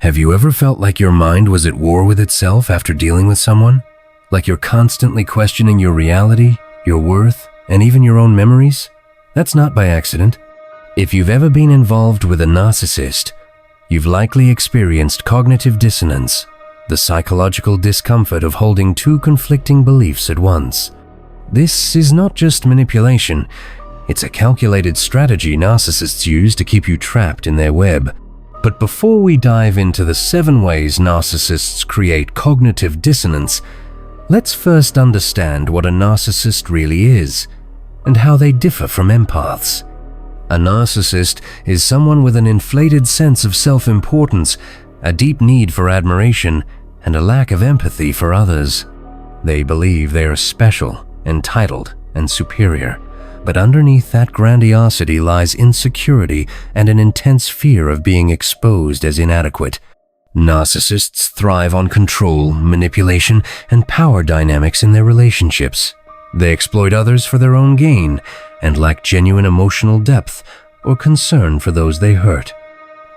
Have you ever felt like your mind was at war with itself after dealing with someone? Like you're constantly questioning your reality, your worth, and even your own memories? That's not by accident. If you've ever been involved with a narcissist, you've likely experienced cognitive dissonance, the psychological discomfort of holding two conflicting beliefs at once. This is not just manipulation, it's a calculated strategy narcissists use to keep you trapped in their web. But before we dive into the 7 ways narcissists create cognitive dissonance, let's first understand what a narcissist really is and how they differ from empaths. A narcissist is someone with an inflated sense of self-importance, a deep need for admiration, and a lack of empathy for others. They believe they are special, entitled, and superior. But underneath that grandiosity lies insecurity and an intense fear of being exposed as inadequate. Narcissists thrive on control, manipulation, and power dynamics in their relationships. They exploit others for their own gain and lack genuine emotional depth or concern for those they hurt.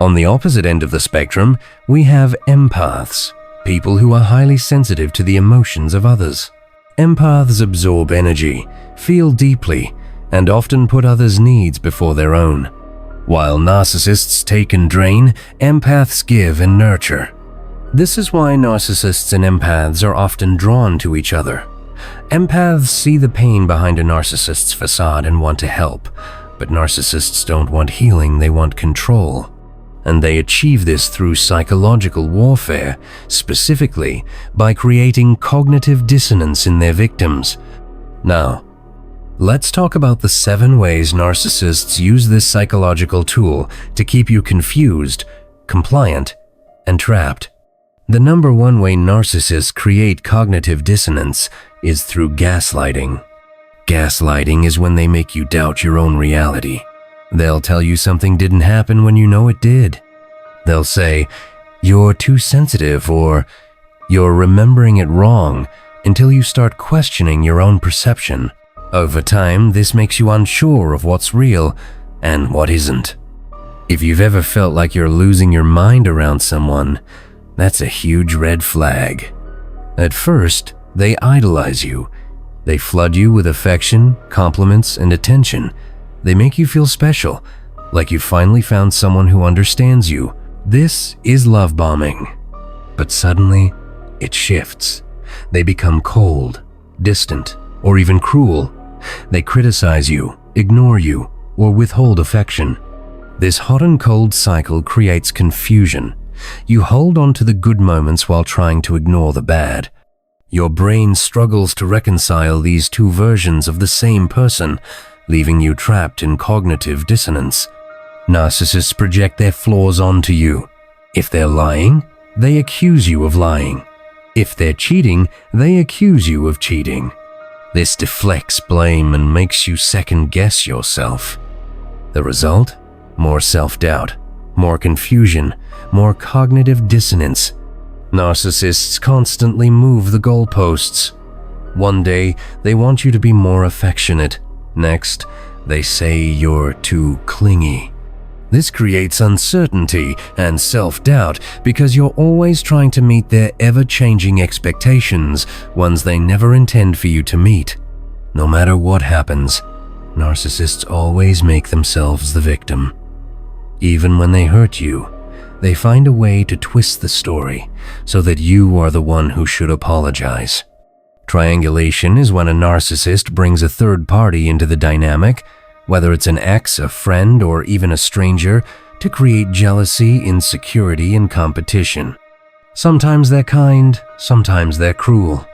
On the opposite end of the spectrum, we have empaths, people who are highly sensitive to the emotions of others. Empaths absorb energy, feel deeply, and often put others' needs before their own. While narcissists take and drain, empaths give and nurture. This is why narcissists and empaths are often drawn to each other. Empaths see the pain behind a narcissist's facade and want to help, but narcissists don't want healing, they want control. And they achieve this through psychological warfare, specifically by creating cognitive dissonance in their victims. Now, let's talk about the 7 ways narcissists use this psychological tool to keep you confused, compliant, and trapped. The number 1 way narcissists create cognitive dissonance is through gaslighting. Gaslighting is when they make you doubt your own reality. They'll tell you something didn't happen when you know it did. They'll say, "You're too sensitive," or "You're remembering it wrong," until you start questioning your own perception. Over time, this makes you unsure of what's real and what isn't. If you've ever felt like you're losing your mind around someone, that's a huge red flag. At first, they idolize you. They flood you with affection, compliments, and attention. They make you feel special, like you finally found someone who understands you. This is love bombing. But suddenly, it shifts. They become cold, distant, or even cruel. They criticize you, ignore you, or withhold affection. This hot and cold cycle creates confusion. You hold on to the good moments while trying to ignore the bad. Your brain struggles to reconcile these 2 versions of the same person, leaving you trapped in cognitive dissonance. Narcissists project their flaws onto you. If they're lying, they accuse you of lying. If they're cheating, they accuse you of cheating. This deflects blame and makes you second-guess yourself. The result? More self-doubt, more confusion, more cognitive dissonance. Narcissists constantly move the goalposts. One day, they want you to be more affectionate. Next, they say you're too clingy. This creates uncertainty and self-doubt because you're always trying to meet their ever-changing expectations, ones they never intend for you to meet. No matter what happens, narcissists always make themselves the victim. Even when they hurt you, they find a way to twist the story so that you are the one who should apologize. Triangulation is when a narcissist brings a third party into the dynamic, whether it's an ex, a friend, or even a stranger, to create jealousy, insecurity, and competition. Sometimes they're kind, sometimes they're cruel.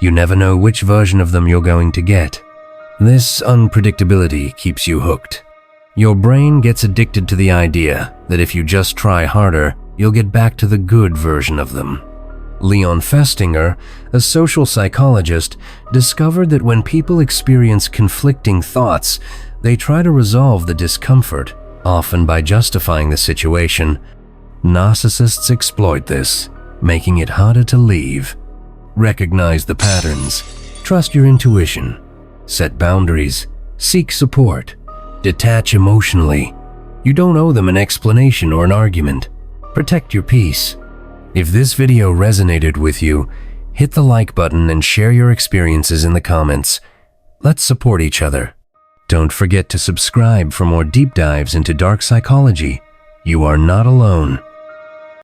You never know which version of them you're going to get. This unpredictability keeps you hooked. Your brain gets addicted to the idea that if you just try harder, you'll get back to the good version of them. Leon Festinger, a social psychologist, discovered that when people experience conflicting thoughts, they try to resolve the discomfort, often by justifying the situation. Narcissists exploit this, making it harder to leave. Recognize the patterns. Trust your intuition. Set boundaries. Seek support. Detach emotionally. You don't owe them an explanation or an argument. Protect your peace. If this video resonated with you, hit the like button and share your experiences in the comments. Let's support each other. Don't forget to subscribe for more deep dives into dark psychology. You are not alone.